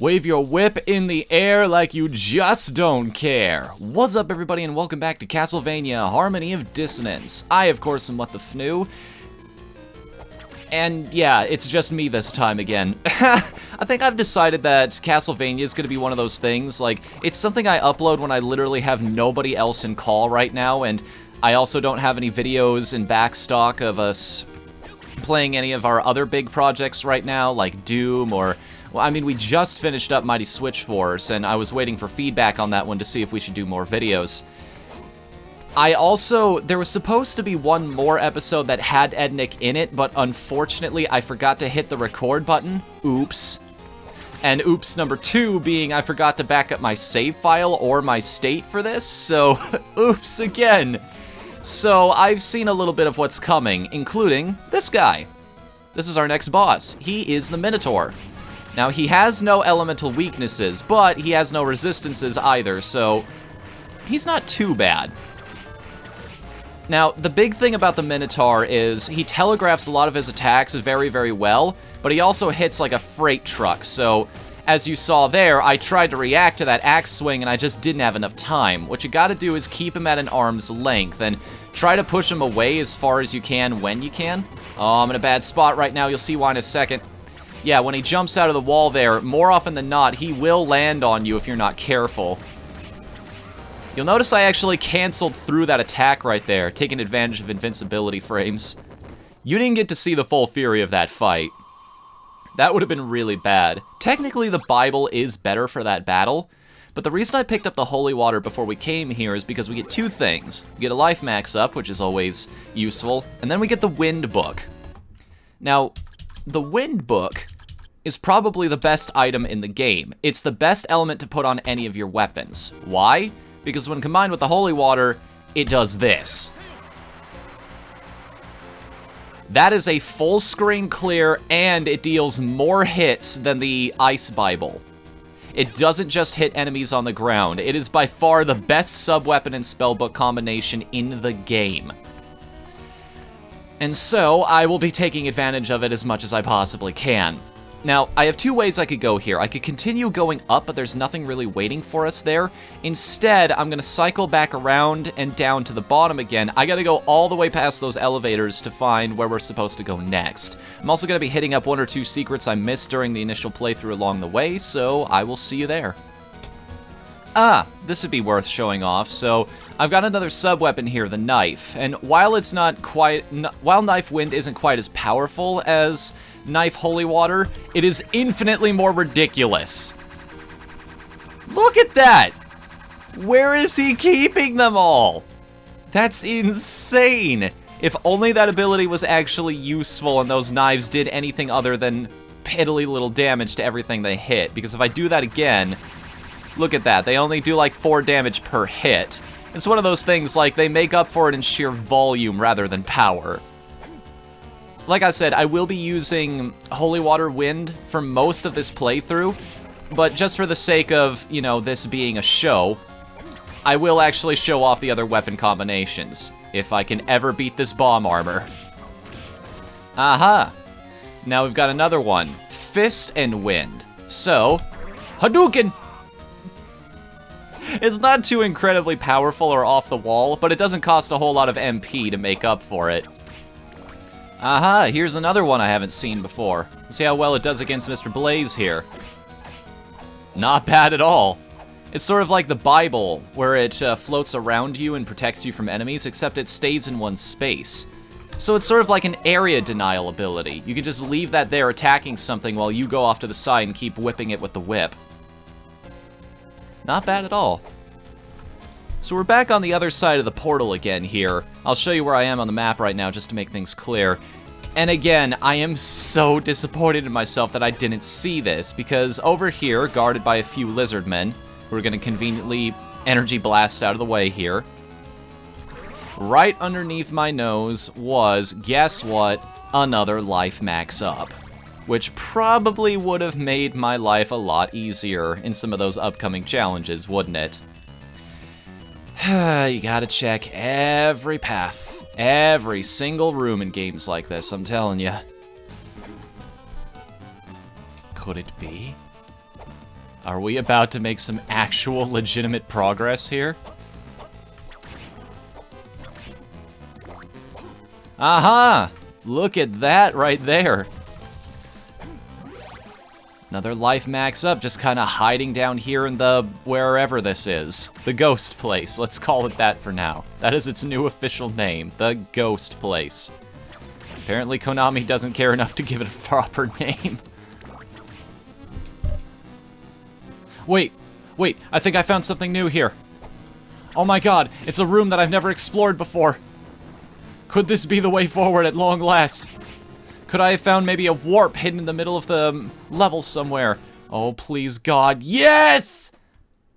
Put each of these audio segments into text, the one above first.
Wave your whip in the air like you just don't care. What's up, everybody, and welcome back to Castlevania, Harmony of Dissonance. I, of course, am Whatthefnu. And yeah, it's just me this time again. I think I've decided that Castlevania is going to be one of those things, like, it's something I upload when I literally have nobody else in call right now, and I also don't have any videos in backstock of us playing any of our other big projects right now, like Doom or... Well, I mean, we just finished up Mighty Switch Force, and I was waiting for feedback on that one to see if we should do more videos. There was supposed to be one more episode that had Ednick in it, but unfortunately I forgot to hit the record button. Oops. And oops number 2 being I forgot to back up my save file or my state for this, so oops again. So I've seen a little bit of what's coming, including this guy. This is our next boss. He is the Minotaur. Now, he has no elemental weaknesses, but he has no resistances either, so he's not too bad. Now, the big thing about the Minotaur is he telegraphs a lot of his attacks very, very well, but he also hits like a freight truck, so as you saw there, I tried to react to that axe swing and I just didn't have enough time. What you gotta do is keep him at an arm's length and try to push him away as far as you can when you can. Oh, I'm in a bad spot right now, you'll see why in a second. Yeah, when he jumps out of the wall there, more often than not, he will land on you if you're not careful. You'll notice I actually canceled through that attack right there, taking advantage of invincibility frames. You didn't get to see the full fury of that fight. That would have been really bad. Technically, the Bible is better for that battle, but the reason I picked up the Holy Water before we came here is because we get two things. We get a life max up, which is always useful, and then we get the Wind Book. Now, the Wind Book is probably the best item in the game. It's the best element to put on any of your weapons. Why? Because when combined with the Holy Water, it does this. That is a full screen clear, and it deals more hits than the Ice Bible. It doesn't just hit enemies on the ground. It is by far the best sub-weapon and spellbook combination in the game. And so, I will be taking advantage of it as much as I possibly can. Now, I have two ways I could go here. I could continue going up, but there's nothing really waiting for us there. Instead, I'm gonna cycle back around and down to the bottom again. I gotta go all the way past those elevators to find where we're supposed to go next. I'm also gonna be hitting up one or two secrets I missed during the initial playthrough along the way, so I will see you there. This would be worth showing off. So I've got another sub-weapon here, the knife, and while it's not quite, while Knife Wind isn't quite as powerful as Knife Holy Water, it is infinitely more ridiculous. Look at that! Where is he keeping them all? That's insane! If only that ability was actually useful and those knives did anything other than piddly little damage to everything they hit, because if I do that again, look at that, they only do like 4 damage per hit. It's one of those things, like, they make up for it in sheer volume rather than power. Like I said, I will be using Holy Water Wind for most of this playthrough, but just for the sake of, you know, this being a show, I will actually show off the other weapon combinations, if I can ever beat this bomb armor. Aha! Now we've got another one, Fist and Wind. So, Hadouken! It's not too incredibly powerful or off the wall, but it doesn't cost a whole lot of MP to make up for it. Aha, here's another one I haven't seen before. Let's see how well it does against Mr. Blaze here. Not bad at all. It's sort of like the Bible, where it floats around you and protects you from enemies, except it stays in one space. So it's sort of like an area denial ability. You can just leave that there attacking something while you go off to the side and keep whipping it with the whip. Not bad at all. So we're back on the other side of the portal again here. I'll show you where I am on the map right now just to make things clear. And again, I am so disappointed in myself that I didn't see this, because over here, guarded by a few lizard men, who are going to conveniently energy blast out of the way here, right underneath my nose was, guess what, another life max up. Which probably would have made my life a lot easier in some of those upcoming challenges, wouldn't it? You gotta check every path, every single room in games like this, I'm telling you. Could it be? Are we about to make some actual legitimate progress here? Aha! Look at that right there. Another life max up, just kind of hiding down here in the wherever this is. The ghost place, let's call it that for now. That is its new official name, the ghost place. Apparently Konami doesn't care enough to give it a proper name. Wait, I think I found something new here. Oh my god, it's a room that I've never explored before. Could this be the way forward at long last? Could I have found maybe a warp hidden in the middle of the level somewhere? Oh, please, God, yes!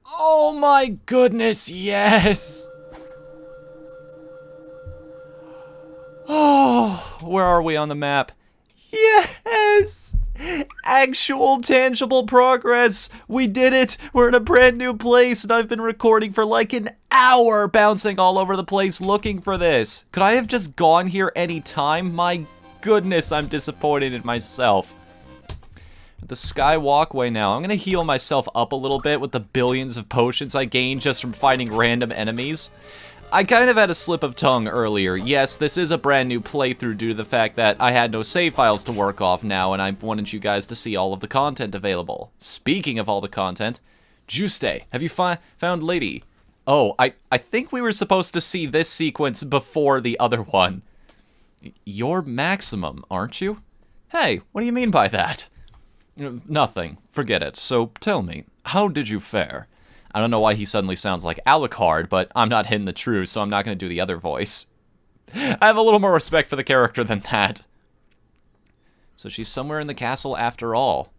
Oh my goodness, yes! Oh, where are we on the map? Yes! Actual tangible progress! We did it! We're in a brand new place, and I've been recording for like an hour, bouncing all over the place looking for this. Could I have just gone here any time? My goodness, I'm disappointed in myself. The sky walkway now. I'm gonna heal myself up a little bit with the billions of potions I gained just from fighting random enemies. I kind of had a slip of tongue earlier. Yes, this is a brand new playthrough due to the fact that I had no save files to work off now, and I wanted you guys to see all of the content available. Speaking of all the content, Juste, have you found Lady? Oh, I think we were supposed to see this sequence before the other one. You're maximum, aren't you? Hey, what do you mean by that? Nothing. Forget it. So tell me, how did you fare? I don't know why he suddenly sounds like Alucard, but I'm not hitting the truth, so I'm not going to do the other voice. I have a little more respect for the character than that. So she's somewhere in the castle after all.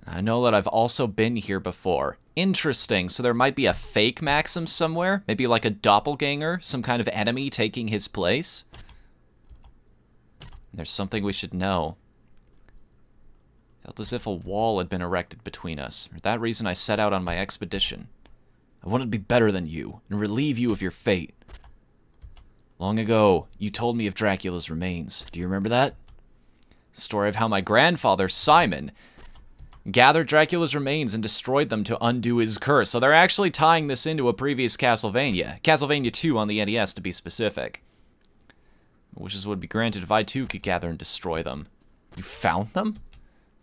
I know that I've also been here before. Interesting, so there might be a fake Maxim somewhere? Maybe like a doppelganger? Some kind of enemy taking his place? There's something we should know. Felt as if a wall had been erected between us. For that reason I set out on my expedition. I wanted to be better than you, and relieve you of your fate. Long ago, you told me of Dracula's remains. Do you remember that? The story of how my grandfather, Simon, gathered Dracula's remains and destroyed them to undo his curse. So they're actually tying this into a previous Castlevania. Castlevania 2 on the NES, to be specific. Wishes would be granted if I too could gather and destroy them. You found them?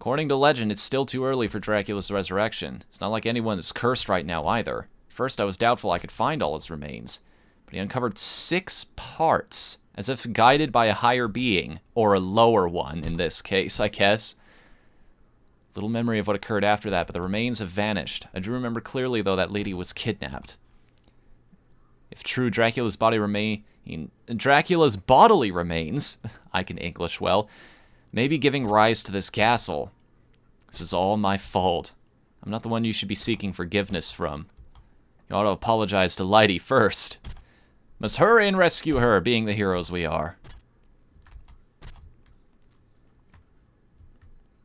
According to legend, it's still too early for Dracula's resurrection. It's not like anyone is cursed right now either. First, I was doubtful I could find all his remains, but he uncovered 6 parts, as if guided by a higher being, or a lower one in this case, I guess. Little memory of what occurred after that, but the remains have vanished. I do remember clearly, though, that lady was kidnapped. If true, Dracula's bodily remains, I can English well, may be giving rise to this castle. This is all my fault. I'm not the one you should be seeking forgiveness from. You ought to apologize to Lady first. Must hurry and rescue her, being the heroes we are.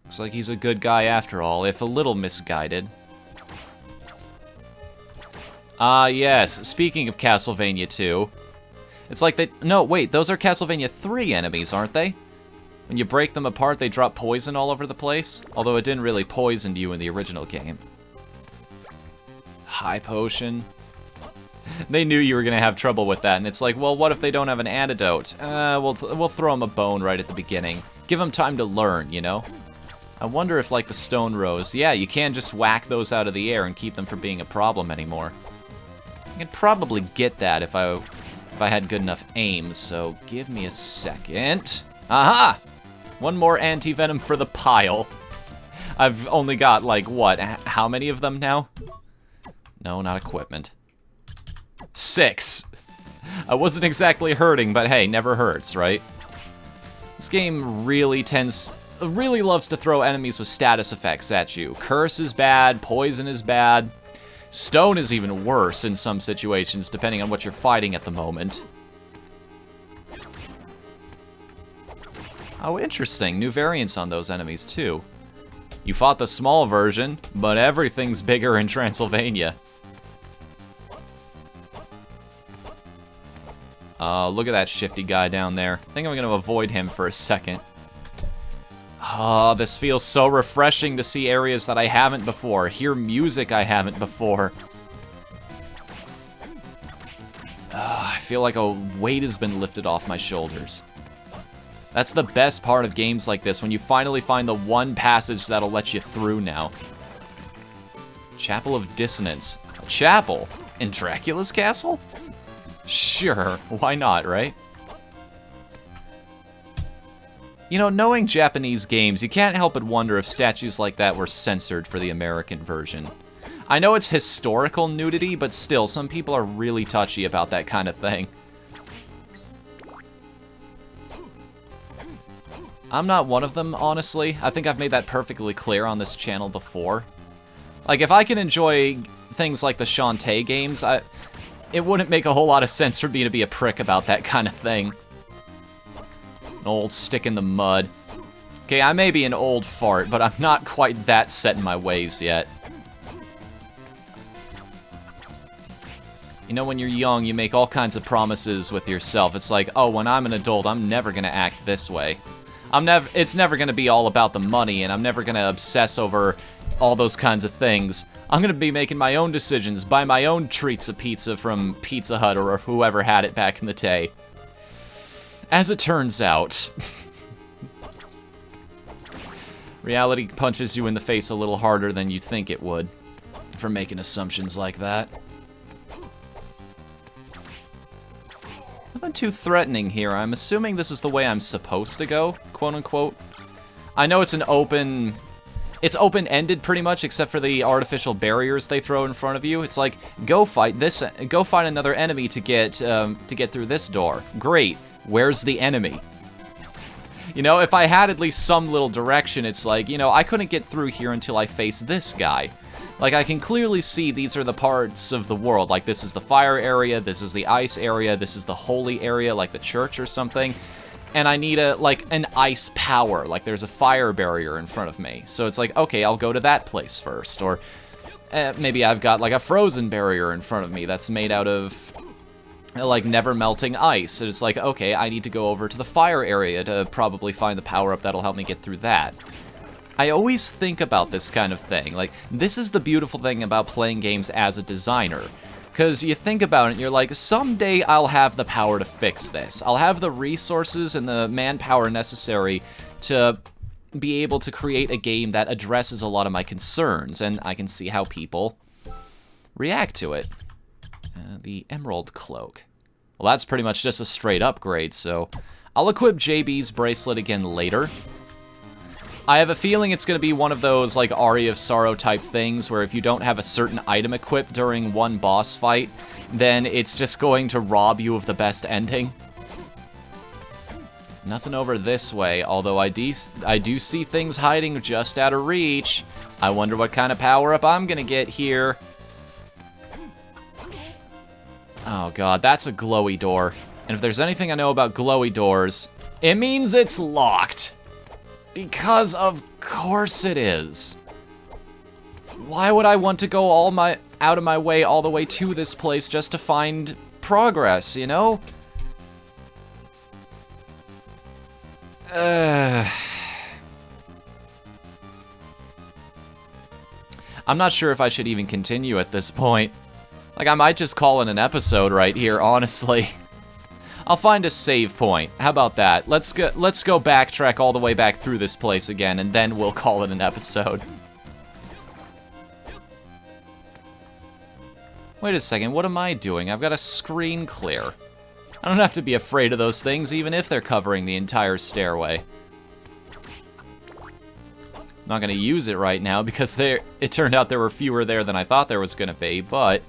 Looks like he's a good guy after all, if a little misguided. Ah, yes. Speaking of Castlevania 2, it's like they... No, wait, those are Castlevania 3 enemies, aren't they? When you break them apart, they drop poison all over the place. Although it didn't really poison you in the original game. High potion. They knew you were going to have trouble with that, and it's like, well, what if they don't have an antidote? We'll throw them a bone right at the beginning. Give them time to learn, you know? I wonder if, like the Stone Rose, yeah, you can't just whack those out of the air and keep them from being a problem anymore. I could probably get that if I had good enough aim, so give me a second. Aha! One more anti-venom for the pile. I've only got, like, what, how many of them now? No, not equipment. 6. I wasn't exactly hurting, but hey, never hurts, right? This game really loves to throw enemies with status effects at you. Curse is bad, poison is bad. Stone is even worse in some situations, depending on what you're fighting at the moment. Oh, interesting. New variants on those enemies, too. You fought the small version, but everything's bigger in Transylvania. Look at that shifty guy down there. I think I'm going to avoid him for a second. Oh, this feels so refreshing to see areas that I haven't before, hear music I haven't before. I feel like a weight has been lifted off my shoulders. That's the best part of games like this, when you finally find the one passage that'll let you through now. Chapel of Dissonance. A chapel? In Dracula's castle? Sure, why not, right? You know, knowing Japanese games, you can't help but wonder if statues like that were censored for the American version. I know it's historical nudity, but still, some people are really touchy about that kind of thing. I'm not one of them, honestly. I think I've made that perfectly clear on this channel before. Like, if I can enjoy things like the Shantae games, it wouldn't make a whole lot of sense for me to be a prick about that kind of thing. An old stick in the mud. Okay, I may be an old fart, but I'm not quite that set in my ways yet. You know, when you're young, you make all kinds of promises with yourself. It's like, oh, when I'm an adult, I'm never gonna act this way. It's never gonna be all about the money, and I'm never gonna obsess over all those kinds of things. I'm gonna be making my own decisions, buy my own treats of pizza from Pizza Hut or whoever had it back in the day. As it turns out, reality punches you in the face a little harder than you think it would for making assumptions like that. Nothing too threatening here. I'm assuming this is the way I'm supposed to go, quote-unquote. I know it's it's open-ended pretty much, except for the artificial barriers they throw in front of you. It's like, go fight another enemy to get through this door. Great. Where's the enemy? You know, if I had at least some little direction, it's like, you know, I couldn't get through here until I face this guy. Like, I can clearly see these are the parts of the world. Like, this is the fire area, this is the ice area, this is the holy area, like the church or something. And I need an ice power. Like, there's a fire barrier in front of me. So it's like, okay, I'll go to that place first. Or maybe I've got, like, a frozen barrier in front of me that's made out of, like, never melting ice. And it's like, okay, I need to go over to the fire area to probably find the power-up that'll help me get through that. I always think about this kind of thing. Like, this is the beautiful thing about playing games as a designer. Because you think about it, and you're like, someday I'll have the power to fix this. I'll have the resources and the manpower necessary to be able to create a game that addresses a lot of my concerns, and I can see how people react to it. The Emerald Cloak. Well, that's pretty much just a straight upgrade, so I'll equip JB's bracelet again later. I have a feeling it's going to be one of those, like, Aria of Sorrow type things, where if you don't have a certain item equipped during one boss fight, then it's just going to rob you of the best ending. Nothing over this way, although I do see things hiding just out of reach. I wonder what kind of power-up I'm going to get here. Oh god, that's a glowy door. And if there's anything I know about glowy doors, it means it's locked. Because of course it is. Why would I want to go out of my way all the way to this place just to find progress, you know? I'm not sure if I should even continue at this point. Like, I might just call it an episode right here, honestly. I'll find a save point. How about that? Let's go backtrack all the way back through this place again, and then we'll call it an episode. Wait a second, what am I doing? I've got a screen clear. I don't have to be afraid of those things, even if they're covering the entire stairway. I'm not gonna use it right now, because it turned out there were fewer there than I thought there was gonna be, but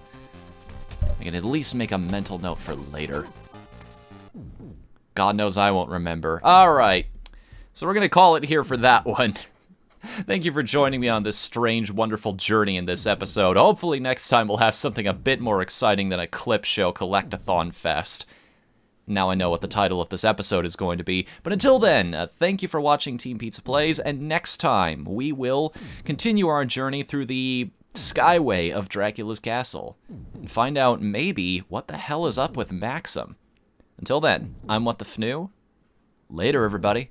I can at least make a mental note for later. God knows I won't remember. Alright, so we're gonna call it here for that one. Thank you for joining me on this strange, wonderful journey in this episode. Hopefully next time we'll have something a bit more exciting than a clip show collectathon fest. Now I know what the title of this episode is going to be. But until then, thank you for watching Team Pizza Plays, and next time we will continue our journey through the skyway of Dracula's castle and find out maybe what the hell is up with Maxim. Until then, I'm Whatthefnu. Later, everybody.